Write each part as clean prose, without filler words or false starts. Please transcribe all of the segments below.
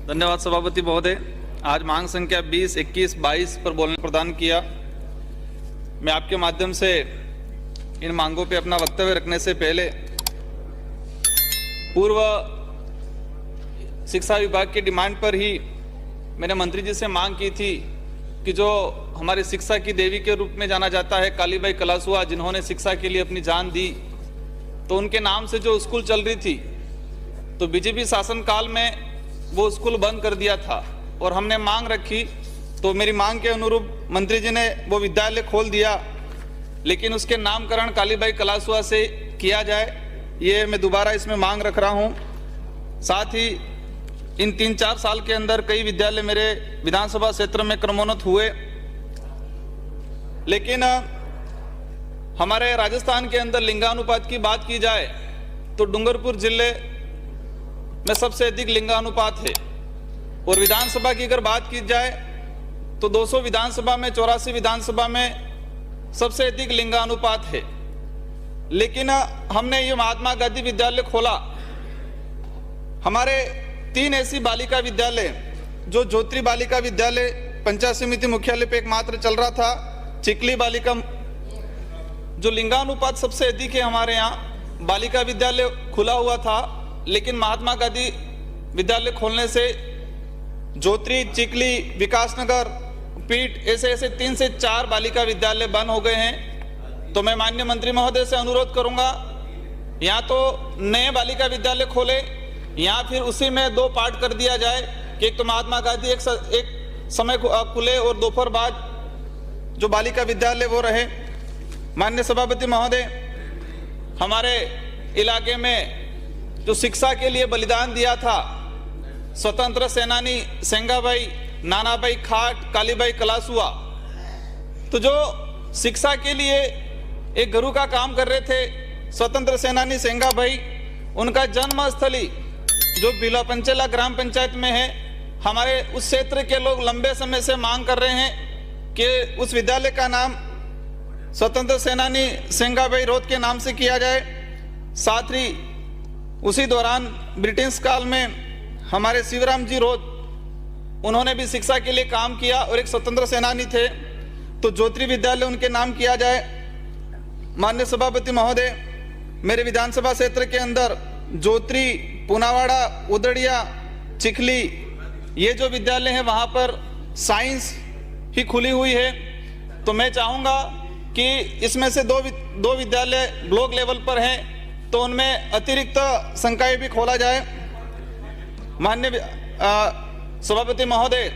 धन्यवाद सभापति महोदय। आज मांग संख्या 20, 21, 22 पर बोलने प्रदान किया। मैं आपके माध्यम से इन मांगों पे अपना वक्तव्य रखने से पहले पूर्व शिक्षा विभाग की डिमांड पर ही मैंने मंत्री जी से मांग की थी कि जो हमारी शिक्षा की देवी के रूप में जाना जाता है कालीबाई कलासुआ, जिन्होंने शिक्षा के लिए अपनी जान दी, तो उनके नाम से जो स्कूल चल रही थी तो बीजेपी शासनकाल में वो स्कूल बंद कर दिया था और हमने मांग रखी तो मेरी मांग के अनुरूप मंत्री जी ने वो विद्यालय खोल दिया, लेकिन उसके नामकरण कालीबाई कलासुआ से किया जाए, ये मैं दोबारा इसमें मांग रख रहा हूँ। साथ ही इन 3-4 साल के अंदर कई विद्यालय मेरे विधानसभा क्षेत्र में क्रमोन्नत हुए, लेकिन हमारे राजस्थान के अंदर लिंगानुपात की बात की जाए तो डूंगरपुर जिले में सबसे अधिक लिंगानुपात है। और विधानसभा की अगर बात की जाए तो 200 विधानसभा में 84 विधानसभा में सबसे अधिक लिंगानुपात है। लेकिन हमने ये महात्मा गांधी विद्यालय खोला। हमारे 3 ऐसी बालिका विद्यालय, जो ज्योति बालिका विद्यालय पंचायत समिति मुख्यालय पे एकमात्र चल रहा था, चिखली बालिका, जो लिंगानुपात सबसे अधिक है हमारे यहाँ, बालिका विद्यालय खुला हुआ था, लेकिन महात्मा गांधी विद्यालय खोलने से ज्योति, चिखली, विकासनगर, पीठ, ऐसे 3 से 4 बालिका विद्यालय बंद हो गए हैं। तो मैं माननीय मंत्री महोदय से अनुरोध करूंगा, या तो नए बालिका विद्यालय खोले या फिर उसी में 2 पार्ट कर दिया जाए कि एक तो महात्मा गांधी एक समय खुले और दोपहर बाद जो बालिका विद्यालय वो रहे। माननीय सभापति महोदय, हमारे इलाके में जो शिक्षा के लिए बलिदान दिया था स्वतंत्र सेनानी सेंगाबाई, नानाबाई खाट, कालीबाई कलासुआ, तो जो शिक्षा के लिए एक गुरु का काम कर रहे थे स्वतंत्र सेनानी सेंगाबाई, उनका जन्मस्थली जो बिला पंचेला ग्राम पंचायत में है, हमारे उस क्षेत्र के लोग लंबे समय से मांग कर रहे हैं कि उस विद्यालय का नाम स्वतंत्र सेनानी सेंगाबाई रोड के नाम से किया जाए। साथ ही उसी दौरान ब्रिटिश काल में हमारे शिवराम जी रोड, उन्होंने भी शिक्षा के लिए काम किया और एक स्वतंत्र सेनानी थे, तो ज्योति विद्यालय उनके नाम किया जाए। माननीय सभापति महोदय, मेरे विधानसभा क्षेत्र के अंदर ज्योति, पुनावाड़ा, उदड़िया, चिखली, ये जो विद्यालय है वहाँ पर साइंस ही खुली हुई है। तो मैं चाहूँगा कि इसमें से दो विद्यालय ब्लॉक लेवल पर हैं, तो उनमें अतिरिक्त संकाय भी खोला जाए। माननीय सभापति महोदय,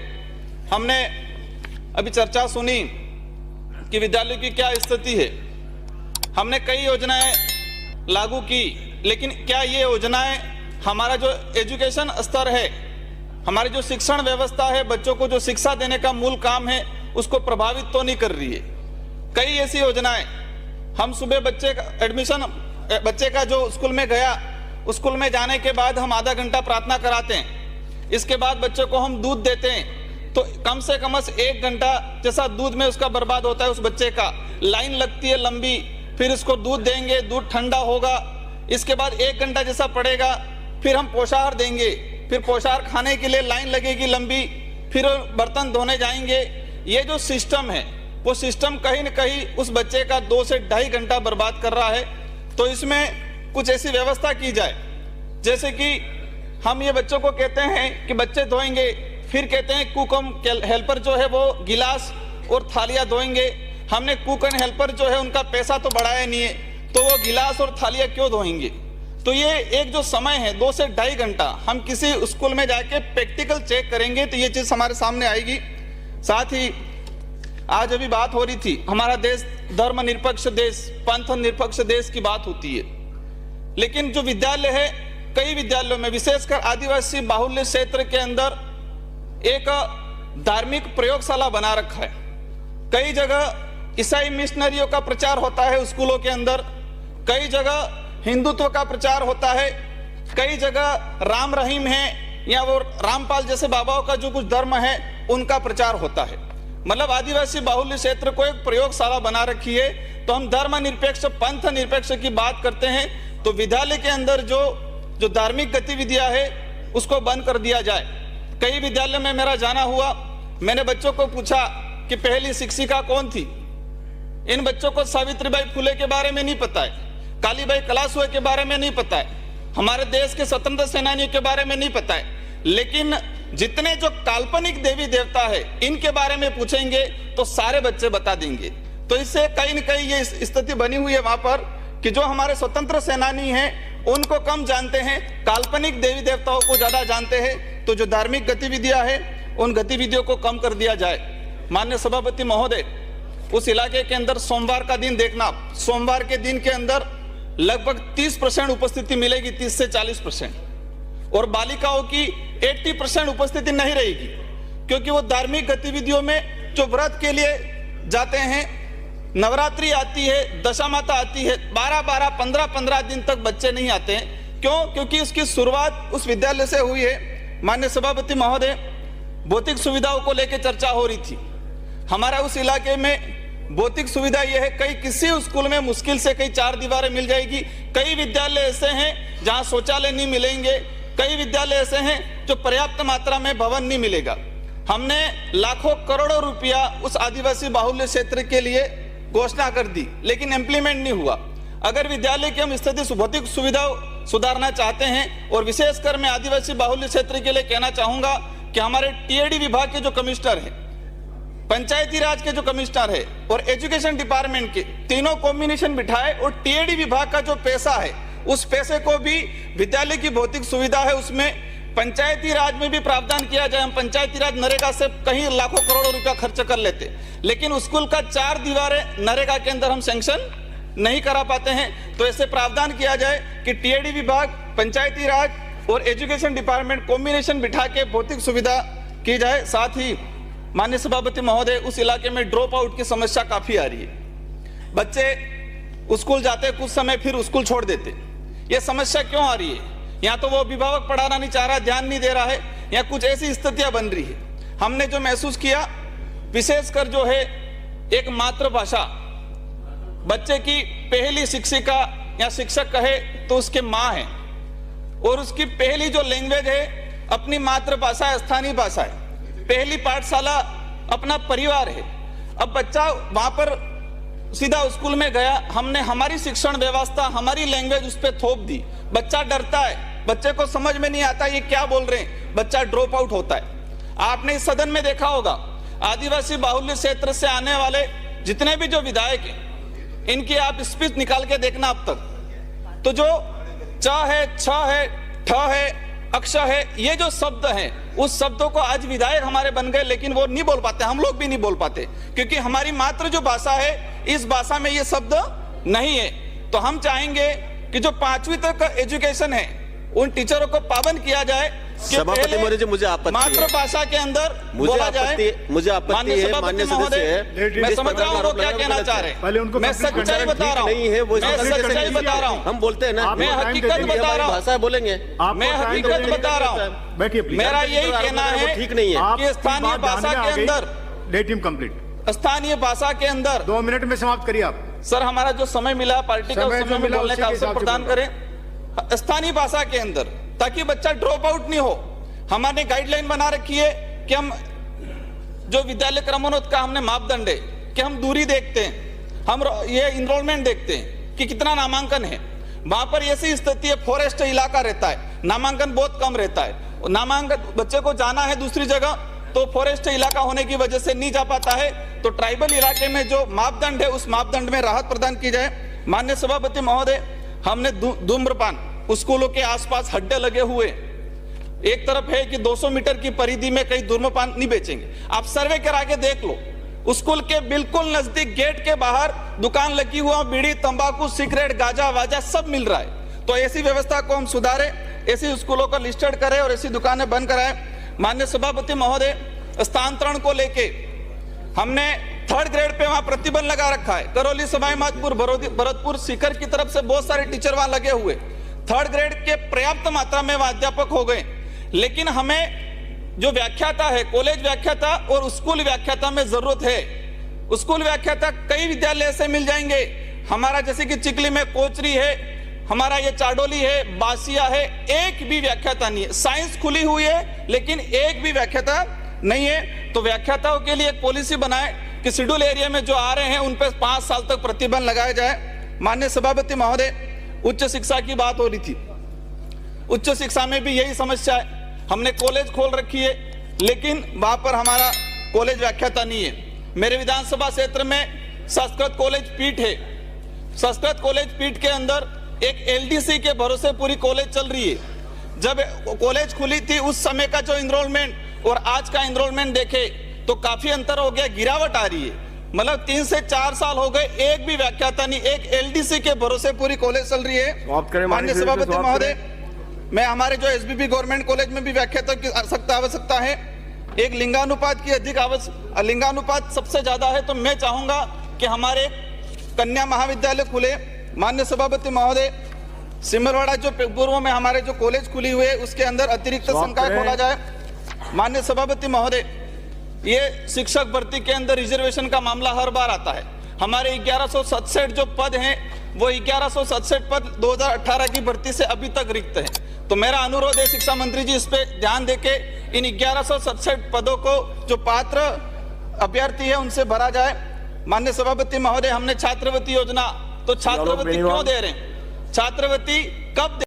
हमने अभी चर्चा सुनी कि विद्यालय की क्या स्थिति है। हमने कई योजनाएं लागू की, लेकिन क्या ये योजनाएं हमारा जो एजुकेशन स्तर है, हमारी जो शिक्षण व्यवस्था है, बच्चों को जो शिक्षा देने का मूल काम है, उसको प्रभावित तो नहीं कर रही है। कई ऐसी योजनाएं, हम सुबह बच्चे का जो स्कूल में गया, स्कूल में जाने के बाद हम आधा घंटा प्रार्थना कराते हैं, इसके बाद बच्चे को हम दूध देते हैं, तो कम से कम 1 घंटा जैसा दूध में उसका बर्बाद होता है। उस बच्चे का लाइन लगती है लंबी, फिर उसको दूध देंगे, दूध ठंडा होगा, इसके बाद 1 घंटा जैसा पड़ेगा, फिर हम पोषाहार देंगे, फिर पोषाहार खाने के लिए लाइन लगेगी लंबी, फिर बर्तन धोने जाएंगे। ये जो सिस्टम है, वो सिस्टम कहीं न कहीं उस बच्चे का 2 से 2.5 घंटा बर्बाद कर रहा है। तो इसमें कुछ ऐसी व्यवस्था की जाए, जैसे कि हम ये बच्चों को कहते हैं कि बच्चे धोएंगे, फिर कहते हैं कुक हेल्पर जो है वो गिलास और थालियां धोएंगे। हमने कुक एंड हेल्पर जो है उनका पैसा तो बढ़ाया नहीं है, तो वो गिलास और थालियां क्यों धोएंगे। तो ये एक जो समय है 2 से 2.5 घंटा, हम किसी स्कूल में जाके प्रैक्टिकल चेक करेंगे तो ये चीज हमारे सामने आएगी। साथ ही आज अभी बात हो रही थी, हमारा देश धर्मनिरपेक्ष देश, पंथ निरपेक्ष देश की बात होती है, लेकिन जो विद्यालय है, कई विद्यालयों में विशेषकर आदिवासी बाहुल्य क्षेत्र के अंदर एक धार्मिक प्रयोगशाला बना रखा है। कई जगह ईसाई मिशनरियों का प्रचार होता है स्कूलों के अंदर, कई जगह हिंदुत्व का प्रचार होता है, कई जगह राम रहीम है या वो रामपाल जैसे बाबाओं का जो कुछ धर्म है उनका प्रचार होता है। मतलब आदिवासी बाहुल्य क्षेत्र को एक प्रयोगशाला बना रखी है। तो हम धर्मनिरपेक्ष, पंथ निरपेक्ष की बात करते हैं, तो विद्यालय के अंदर जो धार्मिक गतिविधियां है उसको बंद कर दिया जाए। कई विद्यालय में मेरा जाना हुआ, मैंने बच्चों को पूछा कि पहली शिक्षिका कौन थी। इन बच्चों को सावित्रीबाई फुले के बारे में नहीं पता है, कालीबाई कलासुए के बारे में नहीं पता है, हमारे देश के स्वतंत्र सेनानियों के बारे में नहीं पता है। लेकिन जितने जो काल्पनिक देवी देवता है इनके बारे में पूछेंगे तो सारे बच्चे बता देंगे। तो इससे कहीं न कहीं ये स्थिति बनी हुई है वहां पर कि जो हमारे स्वतंत्र सेनानी हैं उनको कम जानते हैं, काल्पनिक देवी देवताओं को ज्यादा जानते हैं। तो जो धार्मिक गतिविधियां हैं उन गतिविधियों को कम कर दिया जाए। माननीय सभापति महोदय, उस इलाके के अंदर सोमवार का दिन देखना, सोमवार के दिन के अंदर लगभग 30% उपस्थिति मिलेगी, 30 से 40%, और बालिकाओं की 80% उपस्थिति नहीं रहेगी, क्योंकि वो धार्मिक गतिविधियों में जो व्रत के लिए जाते हैं, नवरात्रि आती है, दशा माता आती है, 12-12, 15-15 दिन तक बच्चे नहीं आते हैं। क्यों? क्योंकि उसकी शुरुआत उस विद्यालय से हुई है। माननीय सभापति महोदय, भौतिक सुविधाओं को लेकर चर्चा हो रही थी। हमारा उस इलाके में भौतिक सुविधा यह है, कई किसी स्कूल में मुश्किल से कई 4 दीवारें मिल जाएगी, कई विद्यालय ऐसे हैं जहां शौचालय नहीं मिलेंगे, कई विद्यालय ऐसे हैं जो पर्याप्त मात्रा में भवन नहीं मिलेगा। हमने लाखों करोड़ों रुपया उस आदिवासी बाहुल्य क्षेत्र के लिए घोषणा कर दी, लेकिन इम्प्लीमेंट नहीं हुआ। अगर विद्यालय की हम स्थिति भौतिक सुविधा सुधारना चाहते हैं, और विशेषकर मैं आदिवासी बाहुल्य क्षेत्र के लिए कहना चाहूंगा कि हमारे टीएडी विभाग के जो कमिश्नर है, पंचायती राज के जो कमिश्नर है और एजुकेशन डिपार्टमेंट के, तीनों कॉम्बिनेशन बिठाए और टीएडी विभाग का जो पैसा है उस पैसे को भी विद्यालय की भौतिक सुविधा है उसमें पंचायती राज में भी प्रावधान किया जाए। हम पंचायती राज नरेगा से कहीं लाखों करोड़ों रुपया खर्च कर लेते, लेकिन स्कूल का 4 दीवारें नरेगा के अंदर हम सैंक्शन नहीं करा पाते हैं। तो ऐसे प्रावधान किया जाए कि टीएडी विभाग, पंचायती राज और एजुकेशन डिपार्टमेंट कॉम्बिनेशन बिठा के भौतिक सुविधा की जाए। साथ ही माननीय सभापति महोदय, उस इलाके में ड्रॉप आउट की समस्या काफी आ रही है। बच्चे स्कूल जाते कुछ समय फिर स्कूल छोड़ देते। ये समस्या क्यों आ रही है? या तो वो अभिभावक पढ़ाना नहीं चाह रहा, ध्यान नहीं दे रहा है, या कुछ ऐसी स्थितियां बन रही है। हमने जो महसूस किया, विशेषकर जो है एक मातृभाषा, बच्चे की पहली शिक्षिका या शिक्षक कहे तो उसके माँ है, और उसकी पहली जो लैंग्वेज है अपनी मातृभाषा है, स्थानीय भाषा है, पहली पाठशाला अपना परिवार है। अब बच्चा वहां पर सीधा स्कूल में गया, हमने हमारी शिक्षण व्यवस्था, हमारी लैंग्वेज उस पर थोप दी, बच्चा डरता है, बच्चे को समझ में नहीं आता ये क्या बोल रहे हैं, बच्चा ड्रॉप आउट होता है। आपने इस सदन में देखा होगा, आदिवासी बाहुल्य क्षेत्र से आने वाले जितने भी जो विधायक हैं, इनकी आप स्पीच निकाल के देखना अब तक, तो जो च है, छ है, ठ है, अक्ष है, ये जो शब्द हैं, उस शब्दों को आज विधायक हमारे बन गए, लेकिन वो नहीं बोल पाते, हम लोग भी नहीं बोल पाते, क्योंकि हमारी मातृ जो भाषा है, इस भाषा में ये शब्द नहीं है। तो हम चाहेंगे कि जो 5वीं तक का एजुकेशन है उन टीचरों को पाबंद किया जाए कि सभापति महोदय जी, मुझे आपत्ति है, मातृभाषा के अंदर बोला जाए। मुझे आपत्ति है माननीय सदस्य, मैं समझ रहा हूँ वो क्या कहना चाह रहे हैं, मैं सच्चाई बता रहा हूँ, नहीं है वो मैं सच्चाई बता रहा हूँ, हम बोलते हैं ना, मैं हकीकत बता रहा हूँ, भाषा बोलेंगे, मैं हकीकत बता रहा हूँ। बैठिए प्लीज। मेरा यही कहना है ठीक नहीं है कि स्थानीय भाषा के अंदर, लेट हिम कंप्लीट, स्थानीय भाषा के अंदर 2 मिनट में समाप्त करिए आप। सर, हमारा जो समय मिला पार्टी का, समय में बोलने का अवसर प्रदान करें स्थानीय भाषा के अंदर, ताकि बच्चा ड्रॉप आउट नहीं हो। हमारे गाइडलाइन बना रखी है कि हम जो विद्यालय क्रमोन्नत का हमने मापदंड है कि हम दूरी देखते हैं, हम ये इनरोलमेंट देखते हैं कि कितना नामांकन है। वहां पर ऐसी स्थिति है, फॉरेस्ट इलाका रहता है, नामांकन बहुत कम रहता है, नामांकन बच्चे को जाना है दूसरी जगह तो फॉरेस्ट इलाका होने की वजह से नहीं जा पाता है। तो ट्राइबल इलाके में जो मापदंड है उस मापदंड में राहत प्रदान की जाए। माननीय सभापति महोदय, हमने धूम्रपान, स्कूलों के आसपास हड्डे लगे हुए, एक तरफ है कि 200 मीटर की परिधि में कहीं धूम्रपान नहीं बेचेंगे। आप सर्वे करा के देख लो, स्कूल के बिल्कुल नजदीक गेट के बाहर दुकान लगी हुआ, बीड़ी, तंबाकू, सिगरेट, गांजा वाजा सब मिल रहा है। तो ऐसी व्यवस्था को हम सुधारें, ऐसी स्कूलों को लिस्टेड करें और ऐसी दुकानें बंद कराएं। माननीय सभापति महोदय, स्थानांतरण को लेके हमने 3rd ग्रेड पे वहां प्रतिबंध लगा रखा है। करौली, सवाई माधोपुर, भरतपुर, सीकर की तरफ से बहुत सारे टीचर वहां लगे हुए, 3rd ग्रेड के पर्याप्त मात्रा में वहां अध्यापक हो गए, लेकिन हमें जो व्याख्याता है, कॉलेज व्याख्याता और स्कूल व्याख्याता में जरूरत है। स्कूल व्याख्याता कई विद्यालय ऐसे मिल जाएंगे हमारा, जैसे कि चिकली में कोचरी है, हमारा ये चाडोली है, बासिया है, एक भी व्याख्याता नहीं है। साइंस खुली हुई है लेकिन एक भी व्याख्याता नहीं है। तो व्याख्याताओं के लिए एक पॉलिसी बनाए कि शेड्यूल एरिया में जो आ रहे हैं उन पर 5 साल तक प्रतिबंध लगाया जाए। माननीय सभापति महोदय, उच्च शिक्षा की बात हो रही थी। उच्च शिक्षा में भी यही समस्या है। हमने कॉलेज खोल रखी है लेकिन वहां पर हमारा कॉलेज व्याख्याता नहीं है। मेरे विधानसभा क्षेत्र में संस्कृत कॉलेज पीठ है। संस्कृत कॉलेज पीठ के अंदर एक एलडीसी के भरोसे पूरी कॉलेज चल रही है। जब कॉलेज खुली थी उस समय का जो एनरोलमेंट और आज का एनरोलमेंट देखे तो काफी अंतर हो गया, गिरावट आ रही है। मतलब 3 से 4 साल हो गए, एक भी व्याख्याता नहीं, एक एलडीसी के भरोसे पूरी कॉलेज चल रही है। माननीय सभापति महोदय, मैं हमारे जो एसबीपी गवर्नमेंट कॉलेज में भी व्याख्याता की आवश्यकता है। एक लिंगानुपात की लिंगानुपात सबसे ज्यादा है, तो मैं चाहूंगा कि हमारे कन्या महाविद्यालय खुले। माननीय सभापति महोदय, सिमरवाड़ा जो पूर्व में हमारे जो कॉलेज खुली हुई है उसके अंदर अतिरिक्त संकाय खोला जाए। माननीय सभापति महोदय, ये शिक्षक भर्ती के अंदर रिजर्वेशन का मामला हर बार आता है। हमारे 1167 जो पद हैं वो 1167 पद 2018 की भर्ती से अभी तक रिक्त हैं। तो मेरा अनुरोध है शिक्षा मंत्री जी, इस पे ध्यान देके इन 1167 पदों को जो पात्र अभ्यर्थी है उनसे भरा जाए। माननीय सभापति महोदय, हमने छात्रवृत्ति योजना, तो छात्रवृत्ति क्यों दे रहे हैं? छात्रवृत्ति कब